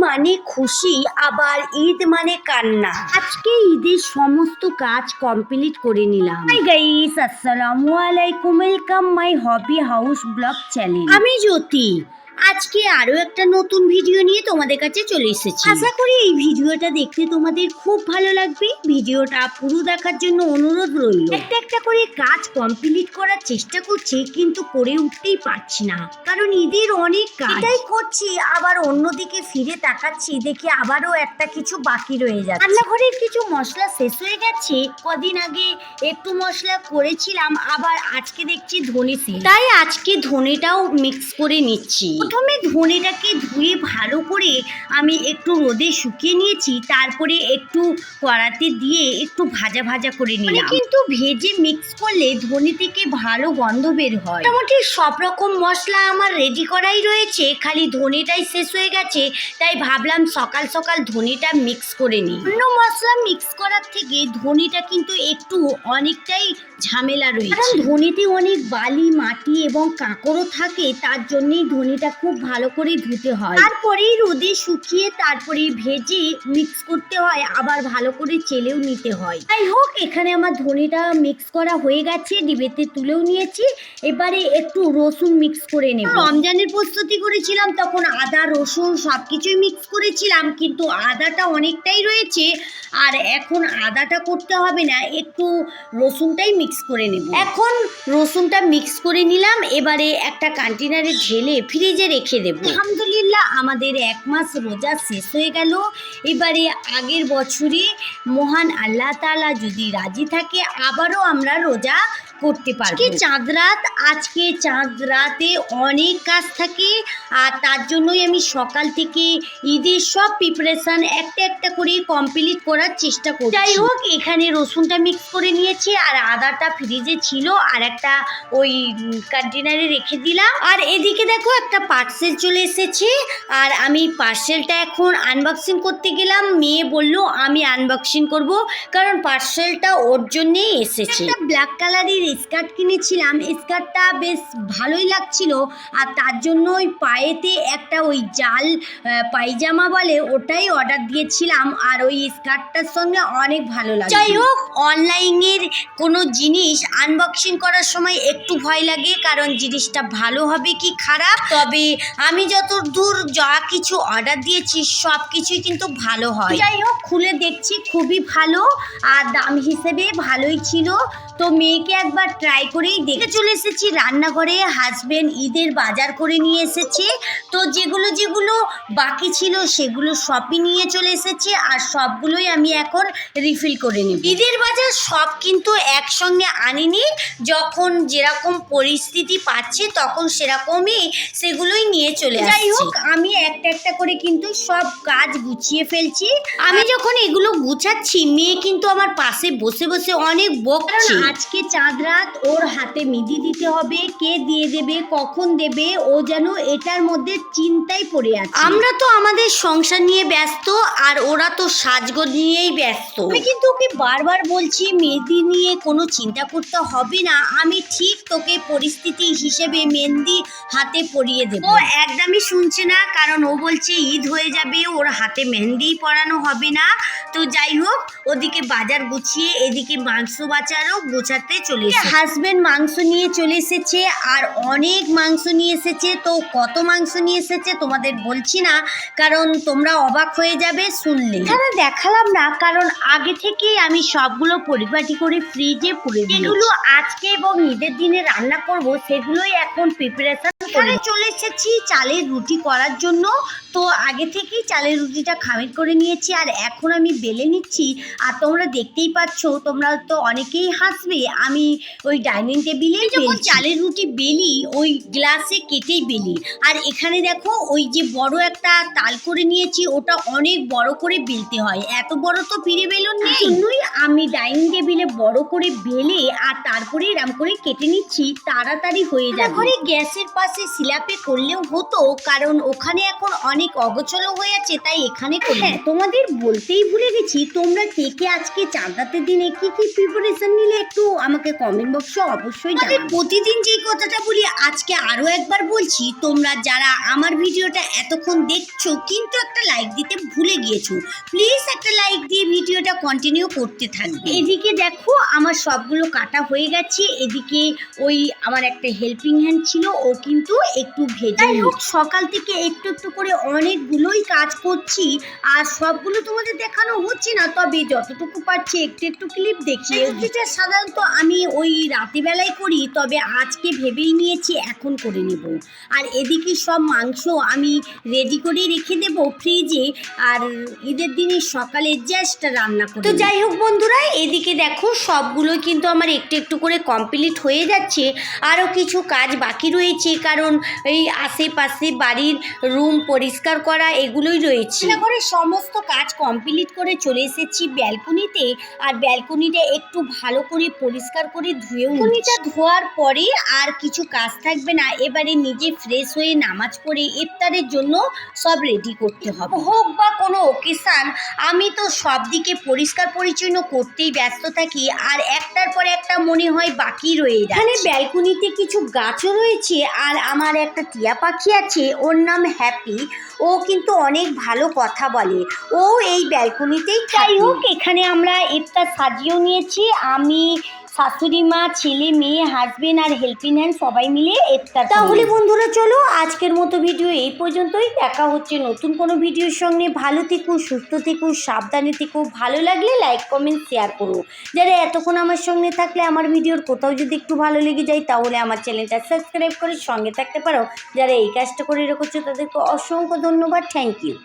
মানে খুশি, আবার ঈদ মানে কান্না। আজকে ঈদের সমস্ত কাজ কমপ্লিট করে নিলাম। হাই গাইস, আসসালামু আলাইকুম, welcome my hobby house blog channel. আমি জ্যোতি। আজকে আরো একটা নতুন ভিডিও নিয়ে তোমাদের কাছে চলে এসেছি। আশা করি এই ভিডিওটা দেখতে তোমাদের খুব ভালো লাগবে। ভিডিওটা পুরো দেখার জন্য অনুরোধ রইল। একটা একটা করে কাজ কমপ্লিট করার চেষ্টা করছি, কিন্তু করে উঠতেই পারছি না, কারণ ঈদের অনেক কাজ। এটাই করছি, আবার অন্যদিকে ফিরে তাকাচ্ছি, দেখি আবারও একটা কিছু বাকি রয়ে যাচ্ছে। রান্নাঘরের কিছু মশলা শেষ হয়ে গেছে। কদিন আগে একটু মশলা করেছিলাম, আবার আজকে দেখছি ধনে শেষ, তাই আজকে ধনেটাও মিক্স করে নিচ্ছি। প্রথমে ধনেটাকে ধুয়ে ভালো করে আমি একটু রোদে শুকিয়ে নিয়েছি, তারপরে একটু কড়াতে দিয়ে একটু ভাজা ভাজা করে নিলাম। কিন্তু ভেজে মিক্স করলে ধনে থেকে ভালো গন্ধ বের হয়। মোটামুটি সব রকম মশলা আমার রেডি করাই রয়েছে, খালি ধনেটাই শেষ হয়ে গেছে, তাই ভাবলাম সকাল সকাল ধনেটা মিক্স করে নিই। অন্য মশলা মিক্স করার থেকে ধনেটা কিন্তু একটু অনেকটাই ঝামেলা রয়েছে, কারণ ধনেতে অনেক বালি, মাটি এবং কাঁকড়ও থাকে, তার জন্যই ধনেটা খুব ভালো করে ধুতে হয়। তারপরেই রোদে শুকিয়ে তারপরে ভেজে মিক্স করতে হয়, আবার ভালো করে চেলেও নিতে হয়। যাই হোক, এখানে আমার ধনেটা মিক্স করা হয়ে গেছে, ডিবেতে তুলেও নিয়েছি। এবারে একটু রসুন মিক্স করে নেব। রমজানের প্রস্তুতি করেছিলাম, তখন আদা রসুন সবকিছুই মিক্স করেছিলাম, কিন্তু আদাটা অনেকটাই রয়েছে, আর এখন আদাটা করতে হবে না, একটু রসুনটাই মিক্স করে নেব। এখন রসুনটা মিক্স করে নিলাম, এবারে একটা কন্টেনারে ঢেলে ফ্রিজে রেখে দেব। আলহামদুলিল্লাহ, আমাদের 1 মাস রোজা শেষ হয়ে গেল। এবারে আগের বছরে মহান আল্লাহ তাআলা যদি রাজি থাকে, আবারও আমরা রোজা করতে পারবো। আজকে চাঁদ রাতে অনেক কাজ থাকে, আর তার জন্যই আমি সকাল থেকে ঈদের সব প্রিপারেশন একটা একটা করে কমপ্লিট করার চেষ্টা করছি। যাই হোক, এখানে রসুনটা মিক্স করে নিয়েছি, আর আদাটা ফ্রিজে ছিল, আর একটা ওই কন্টেনারে রেখে দিলাম। আর এদিকে দেখো, একটা পার্সেল চলে এসেছে, আর আমি পার্সেলটা এখন আনবক্সিং করতে গেলাম। মেয়ে বলল আমি আনবক্সিং করব, কারণ পার্সেলটা ওর জন্যেই এসেছে। একটা ব্ল্যাক কালারের স্কার্ট কিনেছিলাম, স্কার্টটা বেশ ভালোই লাগছিল, আর তার জন্য ওই পায়েতে একটা ওই জাল পায়জামা বলে, ওটাই অর্ডার দিয়েছিলাম, আর ওই স্কার্টটার সঙ্গে অনেক ভালো লাগে। যাই হোক, অনলাইনের কোনো জিনিস আনবক্সিং করার সময় একটু ভয় লাগে, কারণ জিনিসটা ভালো হবে কি খারাপ। তবে আমি যতদূর যা কিছু অর্ডার দিয়েছি সব কিছুই কিন্তু ভালো হয়। যাই হোক, খুলে দেখছি খুবই ভালো, আর দাম হিসেবে ভালোই ছিল। তো মেয়েকে একবার ট্রাই করেই দেখে চলে এসেছি রান্নাঘরে। হাজবেন্ড ঈদের বাজার করে নিয়ে এসেছে, তো যেগুলো যেগুলো বাকি ছিল সেগুলো সবই নিয়ে চলে এসেছে, আর সবগুলোই আমি এখন রিফিল করে নিই। ঈদের বাজার সব কিন্তু একসঙ্গে আনিনি, যখন যেরকম পরিস্থিতি পাচ্ছে তখন সেরকমই সেগুলোই নিয়ে চলে আসছি। যাই হোক, আমি একটা একটা করে কিন্তু সব কাজ গুছিয়ে ফেলছি। আমি যখন এগুলো গুছাচ্ছি, মেয়ে কিন্তু আমার পাশে বসে বসে অনেক বকছে। আজকে চাঁদ রাত, ওর হাতে মেহেদি দিতে হবে, কে দিয়ে দেবে, কখন দেবে, ও যেন এটার মধ্যে চিন্তায় পড়ে আছে। আমরা তো আমাদের সংসার নিয়ে ব্যস্ত, আর ওরা তো সাজগোজ নিয়েই ব্যস্ত। আমি কিন্তু ওকে বারবার বলছি মেহেদি নিয়ে কোনো চিন্তা করতে হবে না, আমি ঠিক তোকে পরিস্থিতি হিসেবে মেহেদি হাতে পরিয়ে দেব। ও একদমই শুনছে না, কারণ ও বলছে ঈদ হয়ে যাবে, ওর হাতে মেহেদি পরানো হবে না। তো যাই হোক, ওদিকে বাজার গুছিয়ে এদিকে মাংস বাজারও গোছাতে চলে এসেছে। হাজবেন্ড মাংস নিয়ে চলে এসেছে, আর অনেক মাংস নিয়ে এসেছে। তো কত মাংস নিয়ে এসেছে তোমাদের বলছি না, কারণ তোমরা অবাক হয়ে যাবে শুনলে। এখানে দেখালাম না, কারণ আগে থেকেই আমি সবগুলো পরিপাটি করে ফ্রিজে পুরে দিই। যেগুলো আজকে এবং ঈদের দিনে রান্না করব, সেগুলোই এখন প্রিপারেশন করে চলে এসেছি চালের রুটি করার জন্য। তো আগে থেকেই চালের রুটিটা খামির করে নিয়েছি, আর এখন আমি বেলে নিচ্ছি। আর তোমরা দেখতেই পাচ্ছ, তোমরা তো অনেকেই হাসবে, আমি ওই ডাইনিং টেবিলে যখন চালের রুটি বেলি, ওই গ্লাসে কেটেই বেলি। আর এখানে দেখো, ওই যে বড় একটা তাল করে নিয়েছি, ওটা অনেক বড় করে বেলতে হয়, এত বড় তো পিড়ে বেলুন নেই, জন্যই আমি ডাইনিং টেবিলে বড় করে বেলে আর তারপরে এরম করে কেটে নিচ্ছি, তাড়াতাড়ি হয়ে যাবে। ঘরে গ্যাসের পাশে স্ল্যাপে করলেও হতো, কারণ ওখানে এখন অনেক অগোছলো হয়ে আছে, তাই এখানে করি। হ্যাঁ, তোমাদের বলতেই ভুলে গেছি, তোমরা কে কে আজকে চাঁদাতে দিনে কি কি প্রিপারেশন নিলে একটু আমাকে কমেন্ট বক্সে অবশ্যই জানাবে। প্রতিদিন যেই কথাটা বলি আজকে আরো একবার বলছি, তোমরা যারা আমার ভিডিওটা এতক্ষণ দেখছো কিন্তু একটা লাইক দিতে ভুলে গিয়েছো, প্লিজ একটা লাইক দিয়ে ভিডিওটা কন্টিনিউ করতে থাকবে। এদিকে দেখো আমার সবগুলো কাটা হয়ে গেছে, এদিকে ওই আমার একটা হেল্পিং হ্যান্ড ছিল, ও কিন্তু একটু ভেজে। যাই হোক, সকাল থেকে একটু একটু করে অনেকগুলোই কাজ করছি, আর সবগুলো তোমাদের দেখানো হচ্ছে না, তবে যতটুকু পারছি একটু একটু ক্লিপ দেখিয়ে। যেটা সাধারণত আমি ওই রাতেবেলায় করি, তবে আজকে ভেবেই নিয়েছি এখন করে নেব। আর এদিকে সব মাংস আমি রেডি করে রেখে দেব ফ্রিজে, আর ঈদের দিনে সকালে জাস্ট রান্না করব। তো যাই হোক বন্ধুরা, এদিকে দেখো সবগুলো কিন্তু আমার একটু একটু করে কমপ্লিট হয়ে যাচ্ছে, আরও কিছু কাজ বাকি রয়েছে, কারণ এই আশেপাশে বাড়ির রুম পরিষ্কার করা এগুলোই রয়েছে। করে সমস্ত কাজ কমপ্লিট করে চলে এসেছি ব্যালকনিতে, আর ব্যালকনিটা একটু ভালো করে পরিষ্কার করে ধুয়েও নিচ্ছি। ধোয়ার পরে আর কিছু কাজ থাকবে না, এবারে নিজে ফ্রেশ হয়ে নামাজ পড়ে ইফতারের জন্য সব রেডি করতে হবে। হোক বা কোনো ওকেশান, আমি তো সব দিকে পরিষ্কার পরিচ্ছন্ন করতেই ব্যস্ত থাকি, আর একটার পর একটা মনে হয় বাকি রয়ে যায়। এখানে ব্যালকনিতে কিছু গাছও রয়েছে, আর আমার একটা টিয়া পাখি আছে, ওর নাম হ্যাপি। ও কিন্তু অনেক ভালো কথা বলে, ও এই ব্যালকনিতেই। যাই হোক, এখানে আমরা ইফতার সাজিয়েও নিয়েছি, আমি, শাশুড়ি মা, ছেলে মেয়ে, হাজবেন্ড আর হেল্পিং হ্যান্ড সবাই মিলে ইফতার। তাহলে বন্ধুরা চলো আজকের মতো ভিডিও এই পর্যন্তই, দেখা হচ্ছে নতুন কোনো ভিডিওর সঙ্গে। ভালো থেকো, সুস্থ থেকো, সাবধানে থেকো, ভালো লাগলে লাইক কমেন্ট শেয়ার করো। যারা এতক্ষণ আমার সঙ্গে থাকলে আমার ভিডিওর কোথাও যদি একটু ভালো লেগে যায় তাহলে আমার চ্যানেলটা সাবস্ক্রাইব করে সঙ্গে থাকতে পারো। যারা এই কাজটা করে রেখেছো তাদেরকে অসংখ্য ধন্যবাদ, থ্যাংক ইউ।